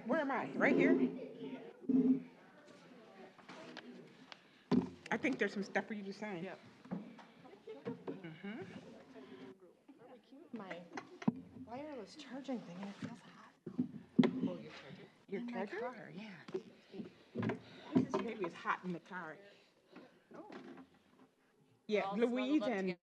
Where am I? Right here? I think there's some stuff for you to sign. Yep. My wireless charging thing, and it feels hot. Oh, your charger? Your In my charger? car, Yeah. Maybe it's hot in the car. Yeah, Louise and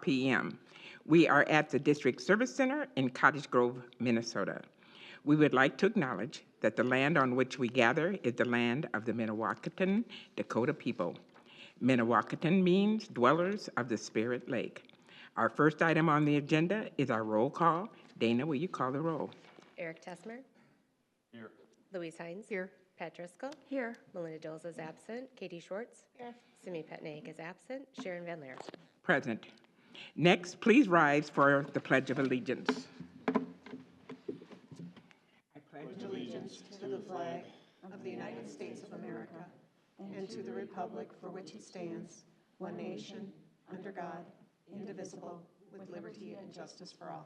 p.m. We are at the District Service Center in Cottage Grove, Minnesota. We would like to acknowledge that the land on which we gather is the land of the Minnewacan Dakota people. Minnewacan means dwellers of the Spirit Lake. Our first item on the agenda is our roll call. Dana, will you call the roll? Eric Tessmer. Here. Louise Hines. Here. Pat Driscoll. Here. Melinda Doles is absent. Katie Schwartz. Here. Simi Petnaik is absent. Sharon Van Leer. Present. Next, please rise for the Pledge of Allegiance. I pledge Allegiance to the flag of the United States of America and to the republic for which it stands, one nation, under God, indivisible, with liberty and justice for all.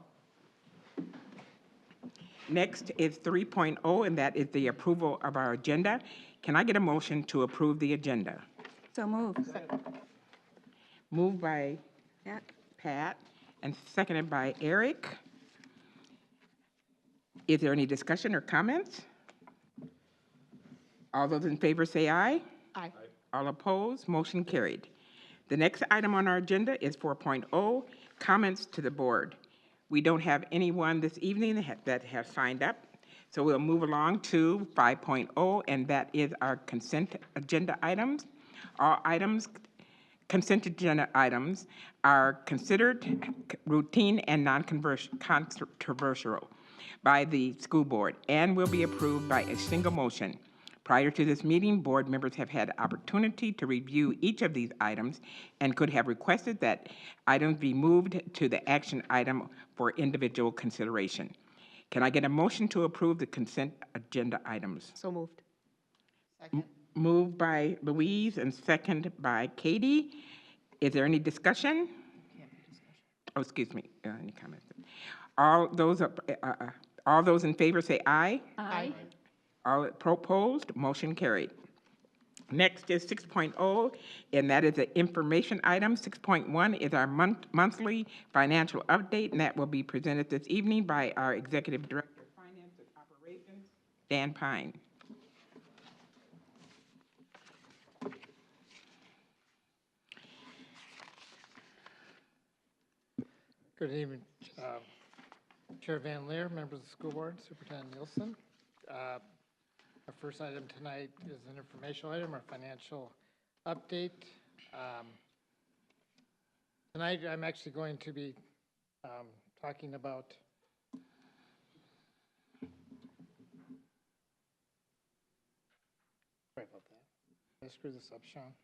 Next is 3.0, and that is the approval of our agenda. Can I get a motion to approve the agenda? So move. Moved by Pat and seconded by Eric. Is there any discussion or comments? All those in favor say aye. Aye. All opposed, motion carried. The next item on our agenda is 4.0, comments to the board. We don't have anyone this evening that has signed up, so we'll move along to 5.0, and that is our consent agenda items. All items consent agenda items are considered routine and non-controversial by the school board and will be approved by a single motion. Prior to this meeting, board members have had opportunity to review each of these items and could have requested that items be moved to the action item for individual consideration. Can I get a motion to approve the consent agenda items? So moved. Moved by Louise and second by Katie. Is there any discussion? Oh, excuse me, any comments? All those in favor say aye. Aye. All opposed, motion carried. Next is 6.0, and that is an information item. 6.1 is our monthly financial update, and that will be presented this evening by our Executive Director of Finance and Operations, Dan Pine. Good evening, Chair Van Leer, members of the school board, Superintendent Nielsen. Our first item tonight is an informational item, our financial update. Tonight, I'm actually going to be talking about sorry about that. Did I screw this up, Sean?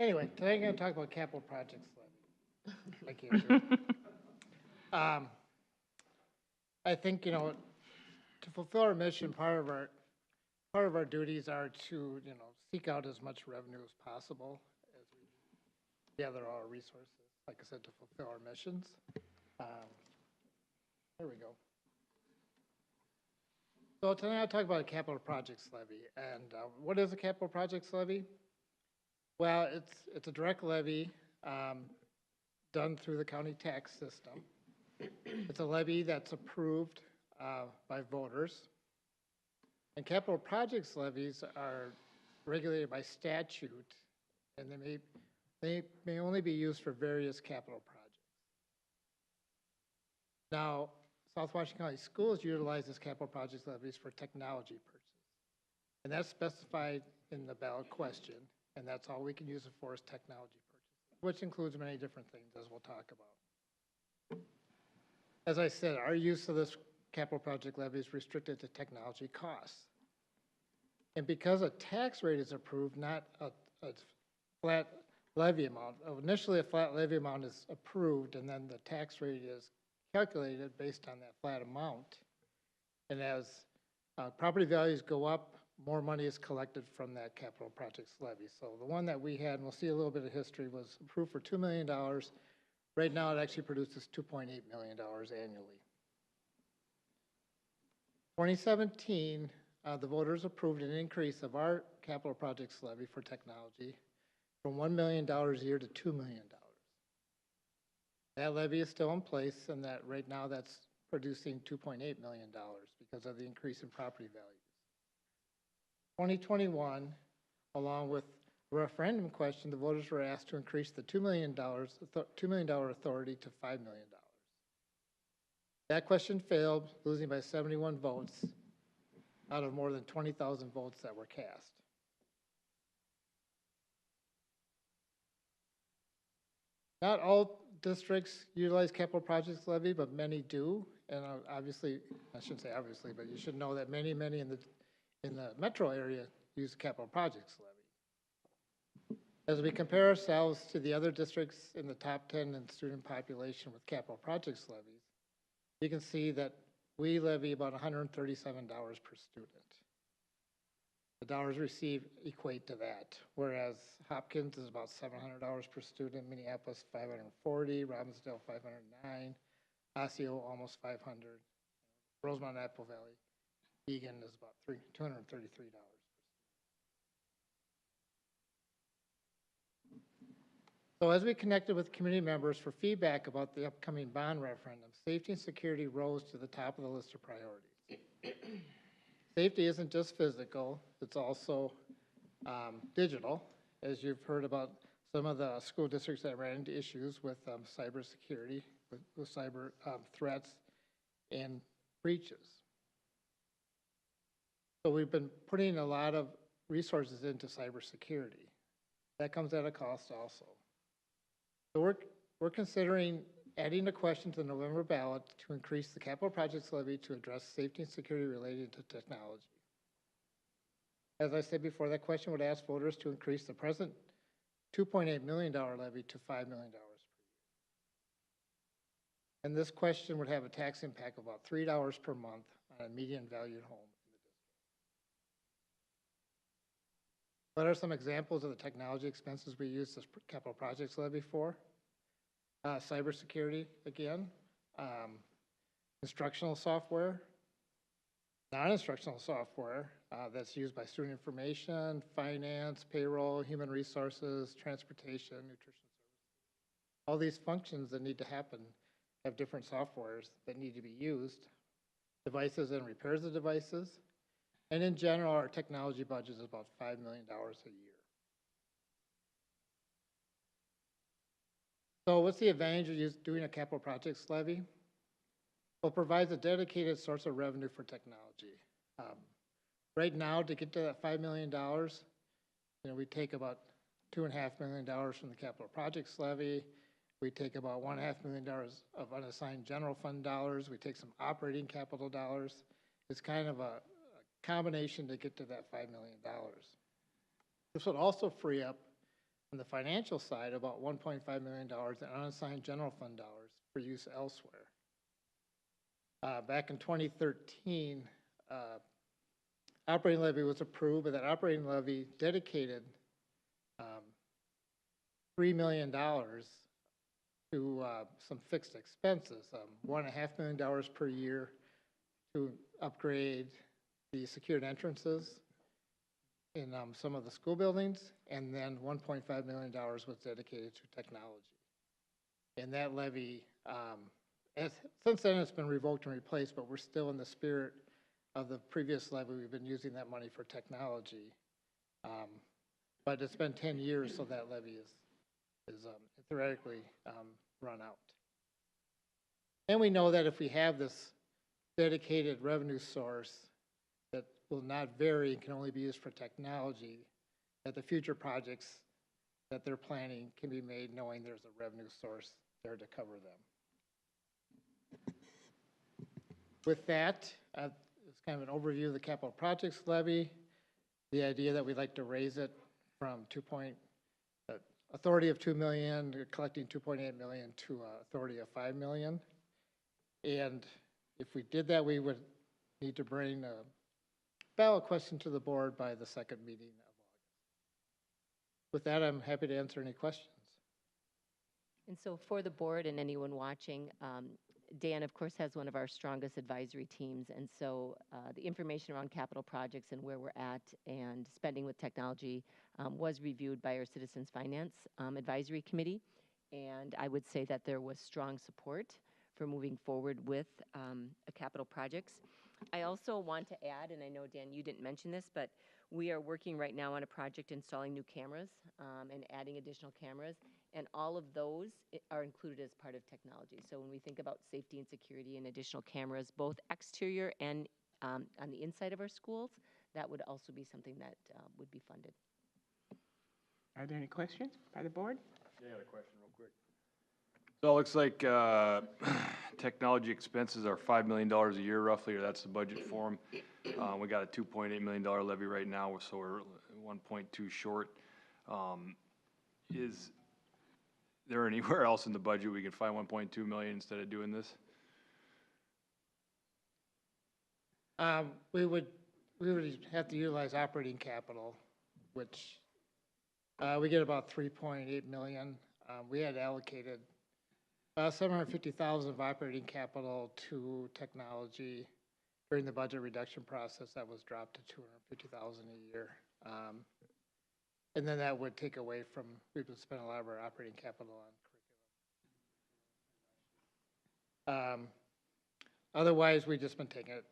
Anyway, today I'm going to talk about capital projects levy. I can't do it. I think, to fulfill our mission, part of our duties are to, seek out as much revenue as possible as we gather our resources, like I said, to fulfill our missions. There we go. So tonight I'll talk about a capital projects levy. And what is a capital projects levy? Well, it's a direct levy done through the county tax system. It's a levy that's approved by voters. And capital projects levies are regulated by statute, and they may only be used for various capital projects. Now, SoWashCo County Schools utilizes capital projects levies for technology purchases, and that's specified in the ballot question. And that's all we can use it for is technology purchases, which includes many different things, as we'll talk about. As I said, our use of this capital project levy is restricted to technology costs. And because a tax rate is approved, not a flat levy amount, initially a flat levy amount is approved, and then the tax rate is calculated based on that flat amount. And as property values go up, more money is collected from that capital projects levy. So the one that we had, and we'll see a little bit of history, was approved for $2 million. Right now it actually produces $2.8 million annually. 2017, the voters approved an increase of our capital projects levy for technology from $1 million a year to $2 million. That levy is still in place, and that right now that's producing $2.8 million because of the increase in property values. 2021, along with a referendum question, the voters were asked to increase the $2 million authority to $5 million. That question failed, losing by 71 votes out of more than 20,000 votes that were cast. Not all districts utilize capital projects levy, but many do. And obviously, I shouldn't say obviously, but you should know that many in the metro area use capital projects levy. As we compare ourselves to the other districts in the top 10 in student population with capital projects levies, you can see that we levy about $137 per student. The dollars received equate to that, whereas Hopkins is about $700 per student, Minneapolis $540, Robbinsdale $509, Osseo almost $500, Rosemont Apple Valley, Egan is about $233. So as we connected with community members for feedback about the upcoming bond referendum, safety and security rose to the top of the list of priorities. Safety isn't just physical, it's also digital. As you've heard about some of the school districts that ran into issues with cybersecurity, with cyber threats and breaches. So we've been putting a lot of resources into cybersecurity. That comes at a cost also. So we're considering adding a question to the November ballot to increase the capital projects levy to address safety and security related to technology. As I said before, that question would ask voters to increase the present $2.8 million levy to $5 million per year. And this question would have a tax impact of about $3 per month on a median valued home in the district. What are some examples of the technology expenses we use this capital projects levy for? Cybersecurity, again, instructional software, non-instructional software that's used by student information, finance, payroll, human resources, transportation, nutrition services. All these functions that need to happen have different softwares that need to be used, devices and repairs of devices, and in general, our technology budget is about $5 million a year. So what's the advantage of doing a capital projects levy? Well, it provides a dedicated source of revenue for technology. Right now, to get to that $5 million, we take about $2.5 million from the capital projects levy. We take about $1.5 million of unassigned general fund dollars. We take some operating capital dollars. It's kind of a combination to get to that $5 million. This would also free up on the financial side about $1.5 million in unassigned general fund dollars for use elsewhere. Back in 2013, operating levy was approved, but that operating levy dedicated $3 million to some fixed expenses, $1.5 million per year to upgrade the secured entrances in some of the school buildings, and then $1.5 million was dedicated to technology. And that levy, since then it's been revoked and replaced, but we're still in the spirit of the previous levy. We've been using that money for technology. But it's been 10 years, so that levy is theoretically run out. And we know that if we have this dedicated revenue source that will not vary and can only be used for technology, that the future projects that they're planning can be made knowing there's a revenue source there to cover them. With that, it's kind of an overview of the capital projects levy, the idea that we'd like to raise it from authority of $2 million, collecting $2.8 million to authority of $5 million. And if we did that, we would need to bring a ballot question to the board by the second meeting of August. With that, I'm happy to answer any questions. And so for the board and anyone watching, Dan, of course, has one of our strongest advisory teams. And so the information around capital projects and where we're at and spending with technology was reviewed by our Citizens Finance Advisory Committee. And I would say that there was strong support for moving forward with capital projects. I also want to add, and I know, Dan, you didn't mention this, but we are working right now on a project installing new cameras and adding additional cameras. And all of those are included as part of technology. So when we think about safety and security and additional cameras, both exterior and on the inside of our schools, that would also be something that would be funded. Are there any questions by the board? Yeah, I got a question real quick. So it looks like technology expenses are $5 million a year roughly, or that's the budget for them. We got a $2.8 million levy right now, so we're 1.2 short. Is there anywhere else in the budget we can find 1.2 million instead of doing this? We would have to utilize operating capital, which we get about 3.8 million. We had allocated 750,000 of operating capital to technology during the budget reduction process. That was dropped to 250,000 a year. And then that would take away from, we would spend a lot of our operating capital on curriculum. Otherwise, we've just been taking it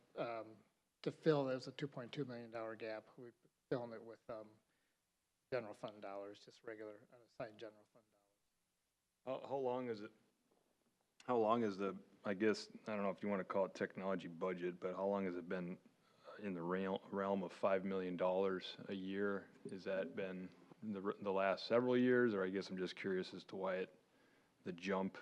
to fill, there's a $2.2 million gap. We're filling it with general fund dollars, just regular unassigned general fund dollars. How long is the, I guess, I don't know if you want to call it technology budget, but how long has it been in the realm of $5 million a year. Has that been the last several years, or I guess I'm just curious as to why the jump,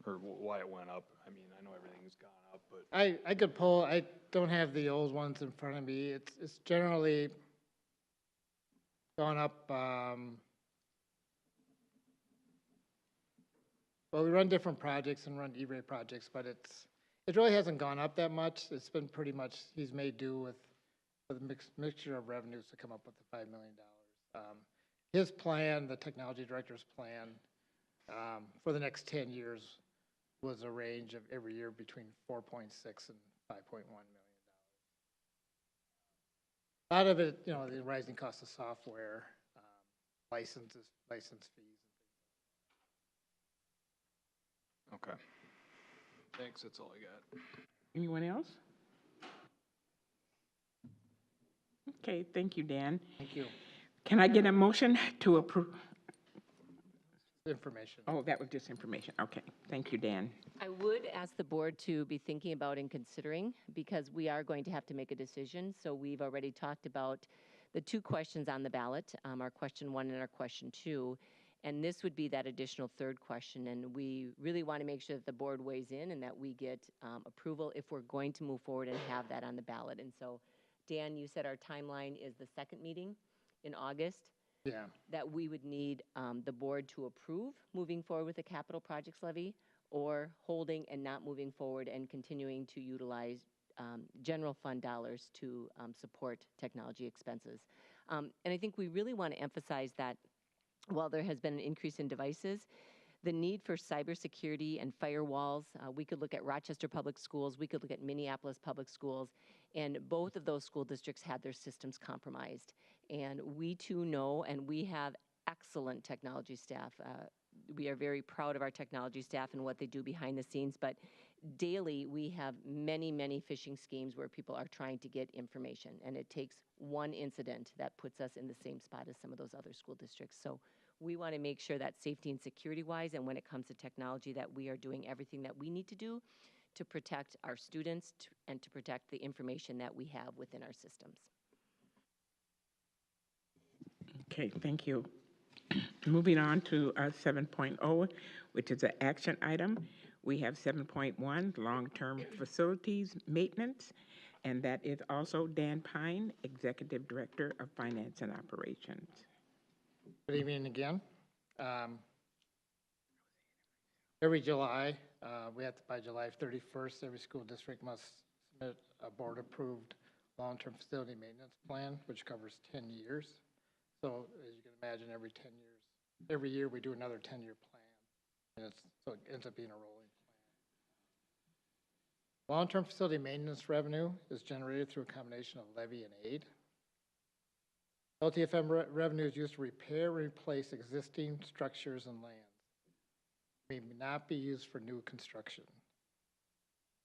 or why it went up? I mean, I know everything's gone up, but. I could pull, I don't have the old ones in front of me. It's generally gone up, well, we run different projects and run E-rate projects, but it really hasn't gone up that much. It's been pretty much, he's made do with a mixture of revenues to come up with the $5 million. His plan, the technology director's plan, for the next 10 years was a range of every year between 4.6 and 5.1 million. A lot of it, you know, the rising cost of software, license fees. Okay. Thanks, that's all I got. Anyone else? Okay, thank you, Dan. Thank you. Can I get a motion to approve? Information. Oh, that was just information. Okay, thank you, Dan. I would ask the board to be thinking about and considering, because we are going to have to make a decision. So we've already talked about the two questions on the ballot, our question 1 and our question 2. And this would be that additional third question. And we really want to make sure that the board weighs in and that we get approval if we're going to move forward and have that on the ballot. And so, Dan, you said our timeline is the second meeting in August. Yeah. That we would need the board to approve moving forward with the capital projects levy, or holding and not moving forward and continuing to utilize general fund dollars to support technology expenses. And I think we really want to emphasize that while there has been an increase in devices, the need for cybersecurity and firewalls, we could look at Rochester Public Schools, we could look at Minneapolis Public Schools, and both of those school districts had their systems compromised. And we too know, and we have excellent technology staff. We are very proud of our technology staff and what they do behind the scenes, but daily we have many, many phishing schemes where people are trying to get information, and it takes one incident that puts us in the same spot as some of those other school districts. So we want to make sure that safety and security-wise, and when it comes to technology, that we are doing everything that we need to do to protect our students and to protect the information that we have within our systems. Okay, thank you. Moving on to 7.0, which is an action item. We have 7.1, long-term facilities maintenance, and that is also Dan Pine, Executive Director of Finance and Operations. Good evening again. Every July, we have to, by July 31st, every school district must submit a board-approved long-term facility maintenance plan, which covers 10 years. So as you can imagine, every year we do another 10-year plan, and so it ends up being a rolling plan. Long-term facility maintenance revenue is generated through a combination of levy and aid. LTFM revenue is used to repair and replace existing structures and lands. It may not be used for new construction.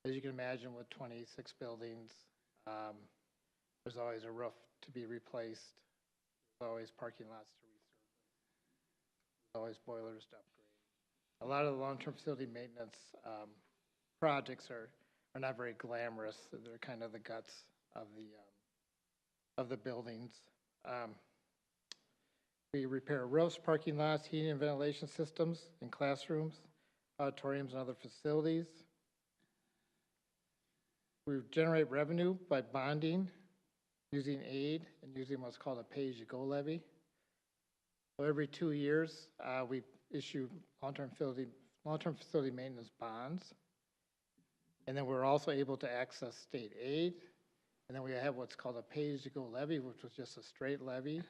As you can imagine, with 26 buildings, there's always a roof to be replaced. There's always parking lots to resurface. There's always boilers to upgrade. A lot of the long-term facility maintenance projects are not very glamorous. They're kind of the guts of the buildings. We repair roofs, parking lots, heating and ventilation systems in classrooms, auditoriums, and other facilities. We generate revenue by bonding, using aid, and using what's called a pay-as-you-go levy. So every 2 years, we issue long-term facility maintenance bonds. And then we're also able to access state aid. And then we have what's called a pay-as-you-go levy, which was just a straight levy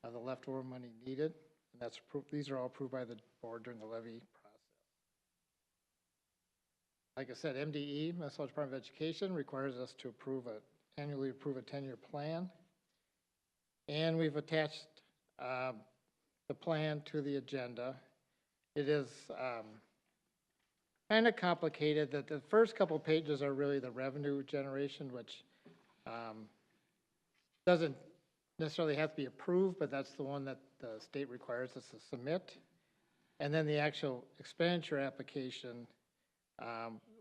of the leftover money needed. And that's approved, these are all approved by the board during the levy process. Like I said, MDE, Minnesota Department of Education, requires us to annually approve a 10-year plan. And we've attached the plan to the agenda. It is kind of complicated. That the first couple pages are really the revenue generation, which doesn't necessarily have to be approved, but that's the one that the state requires us to submit. And then the actual expenditure application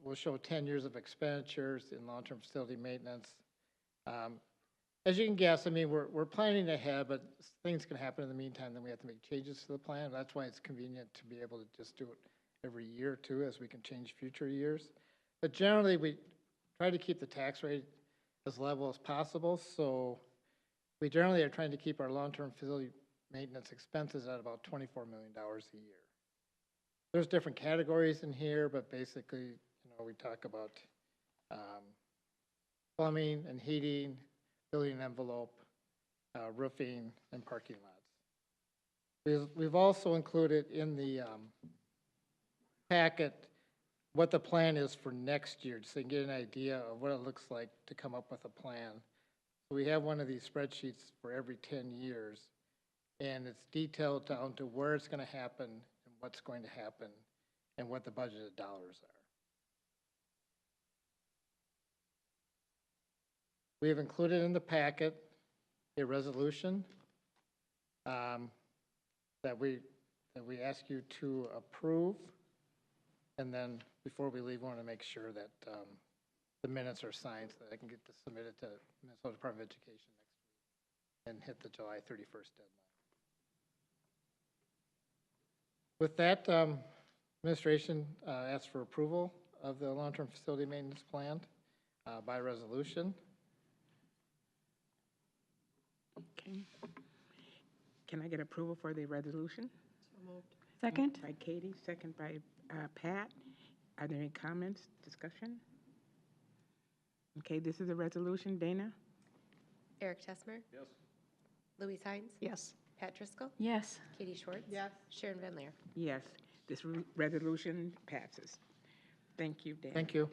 will show 10 years of expenditures in long-term facility maintenance, As you can guess, I mean, we're planning ahead, but things can happen in the meantime, then we have to make changes to the plan. That's why it's convenient to be able to just do it every year or two, as we can change future years. But generally, we try to keep the tax rate as level as possible, so we generally are trying to keep our long-term facility maintenance expenses at about $24 million a year. There's different categories in here, but basically, we talk about plumbing and heating, building envelope, roofing, and parking lots. We've also included in the packet what the plan is for next year, so you can get an idea of what it looks like to come up with a plan. So we have one of these spreadsheets for every 10 years, and it's detailed down to where it's going to happen and what's going to happen and what the budgeted dollars are. We have included in the packet a resolution that we ask you to approve. And then before we leave, we want to make sure that the minutes are signed so that I can get this submitted to Minnesota Department of Education next week and hit the July 31st deadline. With that, administration asks for approval of the long-term facility maintenance plan by resolution. Okay. Can I get approval for the resolution? Second? By Katie, second by Pat. Are there any comments, discussion? Okay, this is a resolution. Dana? Eric Tessmer, Yes. Louise Hines, Yes. Pat Driscoll, Yes. Katie Schwartz, Yes. Sharon Van Leer. Yes, this resolution passes. Thank you, Dana. Thank you.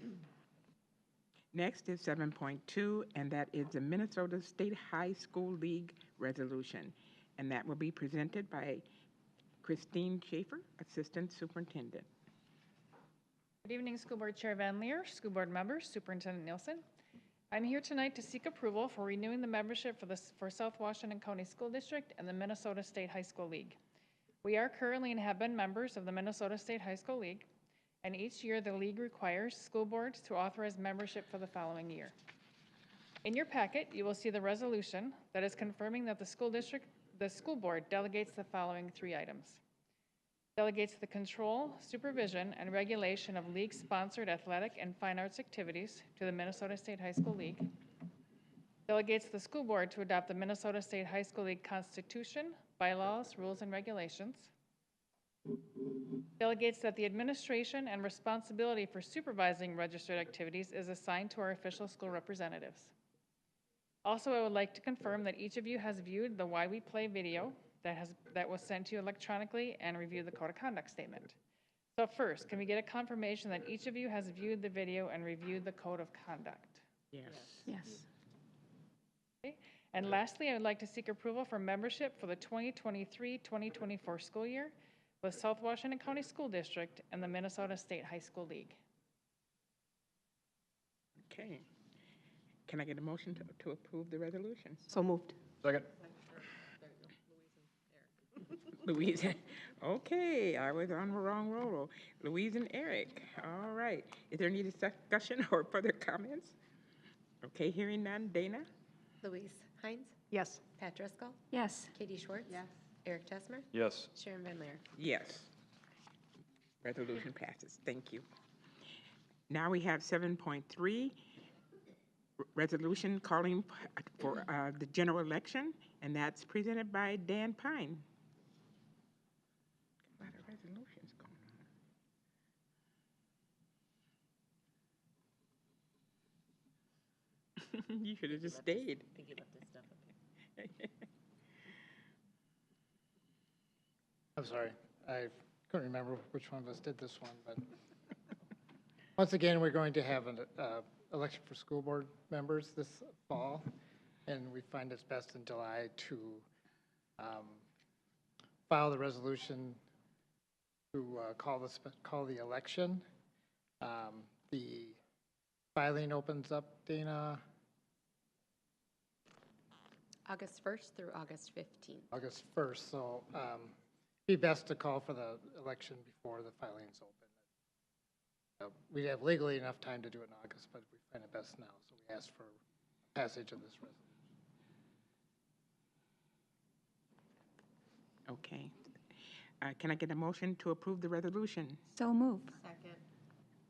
Next is 7.2, and that is the Minnesota State High School League resolution. And that will be presented by Christine Schaefer, Assistant Superintendent. Good evening, School Board Chair Van Leer, School Board members, Superintendent Nielsen. I'm here tonight to seek approval for renewing the membership for South Washington County School District and the Minnesota State High School League. We are currently and have been members of the Minnesota State High School League, and each year the league requires school boards to authorize membership for the following year. In your packet, you will see the resolution that is confirming that the school board delegates the following 3 items. Delegates the control, supervision, and regulation of league-sponsored athletic and fine arts activities to the Minnesota State High School League. Delegates the school board to adopt the Minnesota State High School League Constitution, bylaws, rules, and regulations. Delegates that the administration and responsibility for supervising registered activities is assigned to our official school representatives. Also, I would like to confirm that each of you has viewed the Why We Play video that was sent to you electronically and reviewed the Code of Conduct statement. So first, can we get a confirmation that each of you has viewed the video and reviewed the Code of Conduct? Yes. Yes. Okay. And lastly, I would like to seek approval for membership for the 2023-2024 school year with South Washington County School District and the Minnesota State High School League. Okay. Can I get a motion to approve the resolution? So moved. Second. Louise, okay, I was on the wrong roll. Louise and Eric, all right. Is there any discussion or further comments? Okay, hearing none. Dana? Louise Hines, Yes. Pat Driscoll, Yes. Katie Schwartz, Yes. Eric Tessmer, Yes. Sharon Van Leer. Yes. Resolution passes. Thank you. Now we have 7.3, resolution calling for the general election, and that's presented by Dan Pine. A lot of resolutions going on. You should have just stayed. I think you left this stuff up here. I'm sorry, I couldn't remember which one of us did this one, but once again, we're going to have an election for school board members this fall, and we find it's best in July to file the resolution to call the election. The filing opens up, Dana, August 1st through August 15th. August 1st, so be best to call for the election before the filing's open. We have legally enough time to do it in August, but we find it best now, so we ask for passage of this resolution. Okay. Can I get a motion to approve the resolution? So move. Second.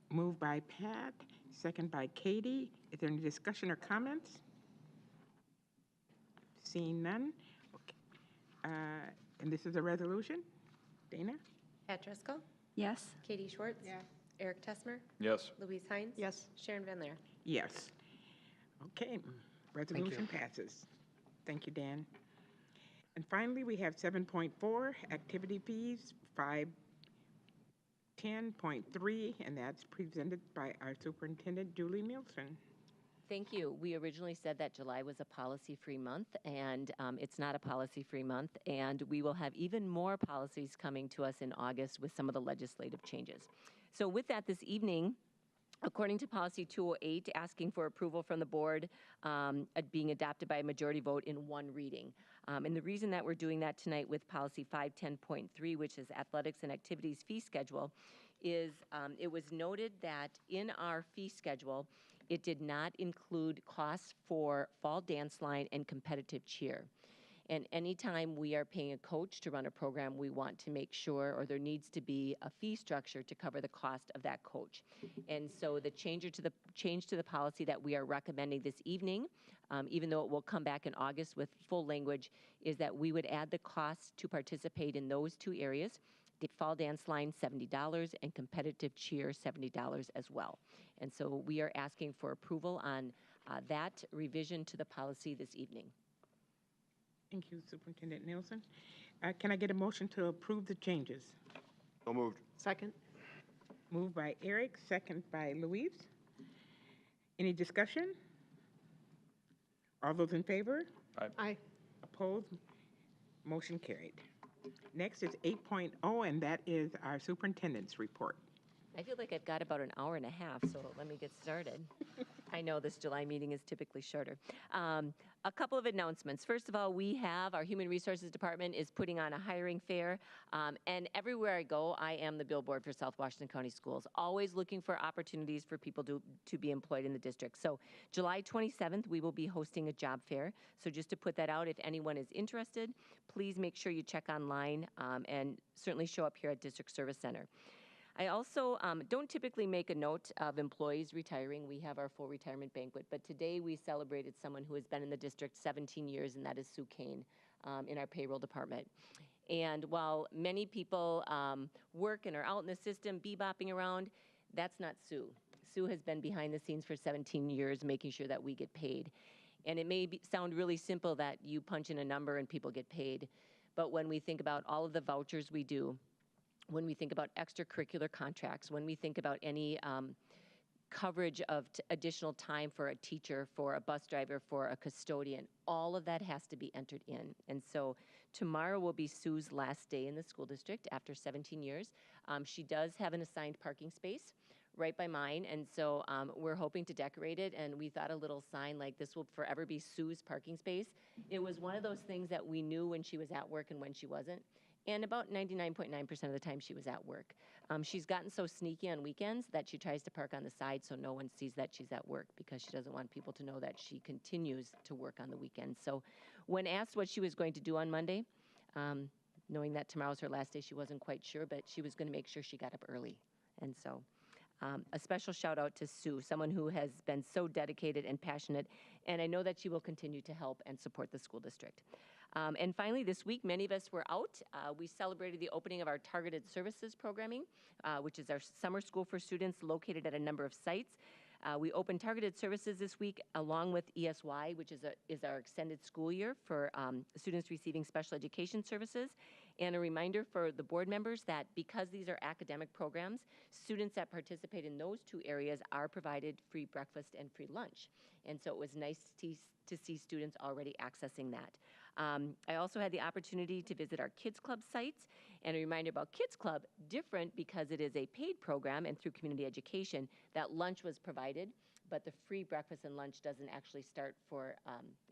Moved by Pat, second by Katie. Is there any discussion or comments? Seeing none. Okay. And this is a resolution? Dana? Pat Driscoll, Yes. Katie Schwartz. Yes. Eric Tessmer, Yes. Louise Hines. Yes. Sharon Van Leer. Yes. Okay, resolution passes. Thank you, Dan. And finally, we have 7.4, activity fees, 510.3, and that's presented by our Superintendent, Julie Nielsen. Thank you. We originally said that July was a policy-free month, and it's not a policy-free month, and we will have even more policies coming to us in August with some of the legislative changes. So with that, this evening, according to Policy 208, asking for approval from the board, being adopted by a majority vote in one reading. And the reason that we're doing that tonight with Policy 510.3, which is Athletics and Activities Fee Schedule, is it was noted that in our fee schedule, it did not include costs for fall dance line and competitive cheer. And anytime we are paying a coach to run a program, we want to make sure, or there needs to be a fee structure to cover the cost of that coach. And so the change to the policy that we are recommending this evening, even though it will come back in August with full language, is that we would add the costs to participate in those two areas. The fall dance line, $70, and competitive cheer, $70 as well. And so we are asking for approval on that revision to the policy this evening. Thank you, Superintendent Nielsen. Can I get a motion to approve the changes? So moved. Second. Moved by Eric, second by Louise. Any discussion? All those in favor? Aye. Opposed? Motion carried. Next is 8.0, and that is our superintendent's report. I feel like I've got about an hour and a half, so let me get started. I know this July meeting is typically shorter. A couple of announcements. First of all, we have, our Human Resources Department is putting on a hiring fair, and everywhere I go, I am the billboard for South Washington County Schools, always looking for opportunities for people to be employed in the district. So July 27th, we will be hosting a job fair. So just to put that out, if anyone is interested, please make sure you check online and certainly show up here at District Service Center. I also don't typically make a note of employees retiring. We have our full retirement banquet, but today we celebrated someone who has been in the district 17 years, and that is Sue Kane in our payroll department. And while many people work and are out in the system bebopping around, that's not Sue. Sue has been behind the scenes for 17 years making sure that we get paid. And it may sound really simple that you punch in a number and people get paid, but when we think about all of the vouchers we do, when we think about extracurricular contracts, when we think about any coverage of additional time for a teacher, for a bus driver, for a custodian, all of that has to be entered in. And so tomorrow will be Sue's last day in the school district after 17 years. She does have an assigned parking space right by mine, and so we're hoping to decorate it, and we thought a little sign like this will forever be Sue's parking space. It was one of those things that we knew when she was at work and when she wasn't. And about 99.9% of the time she was at work. She's gotten so sneaky on weekends that she tries to park on the side so no one sees that she's at work because she doesn't want people to know that she continues to work on the weekends. So when asked what she was going to do on Monday, knowing that tomorrow's her last day, she wasn't quite sure, but she was going to make sure she got up early. And so a special shout out to Sue, someone who has been so dedicated and passionate, and I know that she will continue to help and support the school district. And finally, this week, many of us were out. We celebrated the opening of our Targeted Services programming, which is our summer school for students located at a number of sites. We opened Targeted Services this week along with ESY, which is our extended school year for students receiving special education services. And a reminder for the board members that because these are academic programs, students that participate in those two areas are provided free breakfast and free lunch. And so it was nice to see students already accessing that. I also had the opportunity to visit our Kids Club sites, and a reminder about Kids Club, different because it is a paid program and through community education, that lunch was provided, but the free breakfast and lunch doesn't actually start for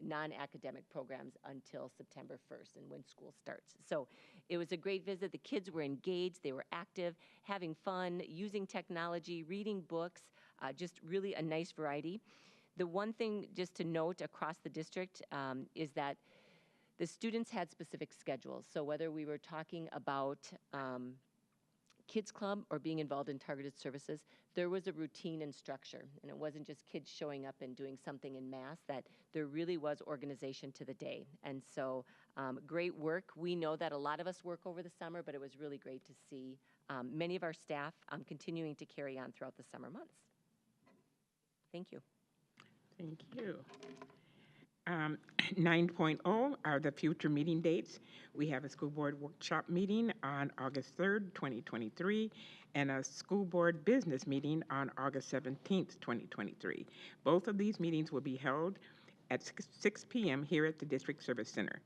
non-academic programs until September 1st and when school starts. So it was a great visit. The kids were engaged, they were active, having fun, using technology, reading books, just really a nice variety. The one thing just to note across the district is that the students had specific schedules. So whether we were talking about Kids Club or being involved in targeted services, there was a routine and structure. And it wasn't just kids showing up and doing something in mass, that there really was organization to the day. And so great work. We know that a lot of us work over the summer, but it was really great to see many of our staff continuing to carry on throughout the summer months. Thank you. Thank you. 9.0 are the future meeting dates. We have a school board workshop meeting on August 3rd, 2023, and a school board business meeting on August 17th, 2023. Both of these meetings will be held at 6 p.m. here at the District Service Center.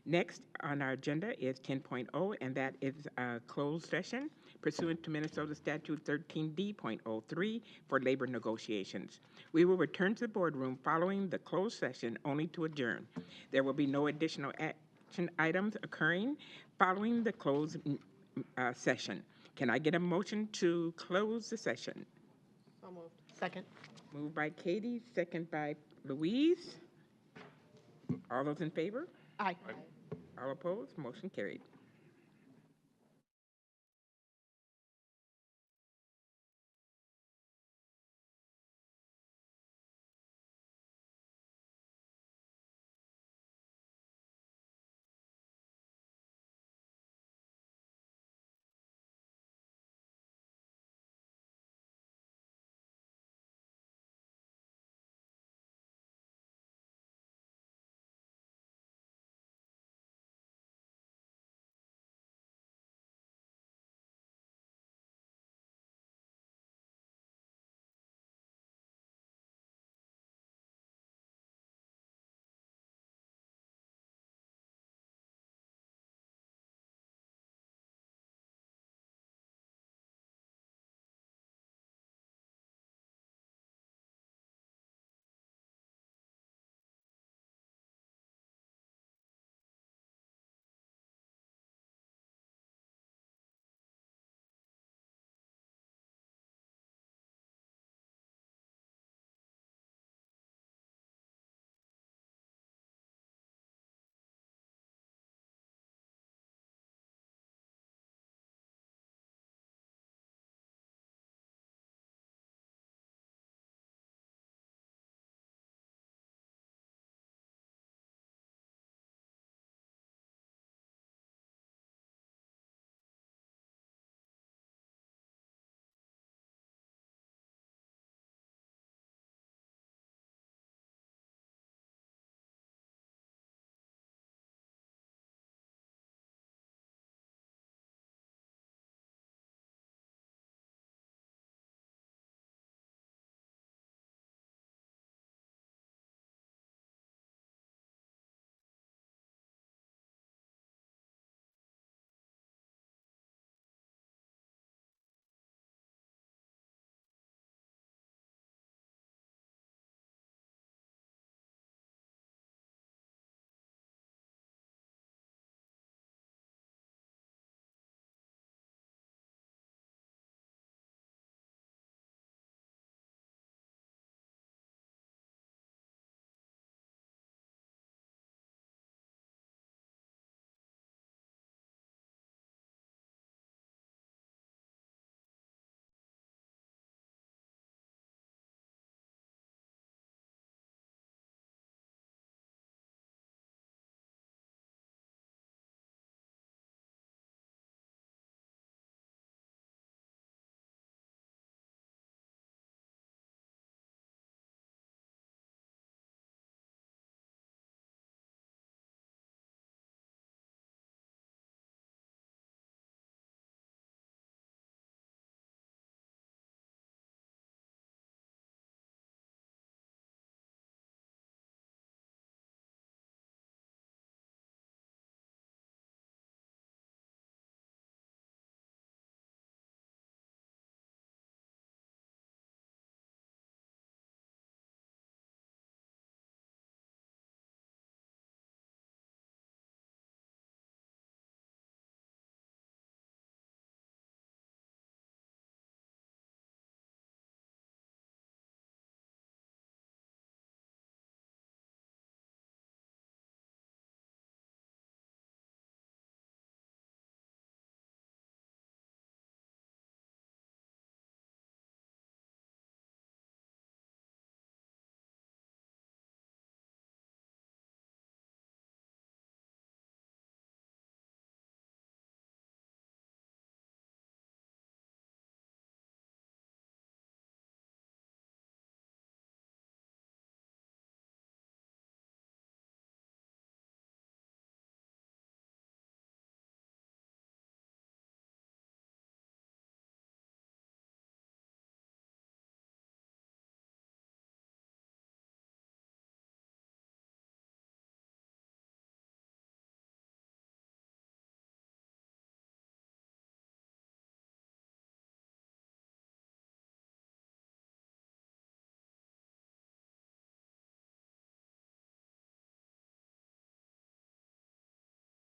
Next on our agenda is 10.0, and that is a closed session pursuant to Minnesota Statute 13D.03 for labor negotiations. We will return to the boardroom following the closed session only to adjourn. There will be no additional action items occurring following the closed session. Can I get a motion to close the session? So moved. Second. Moved by Katie, second by Louise. All those in favor? Aye. All opposed? Motion carried.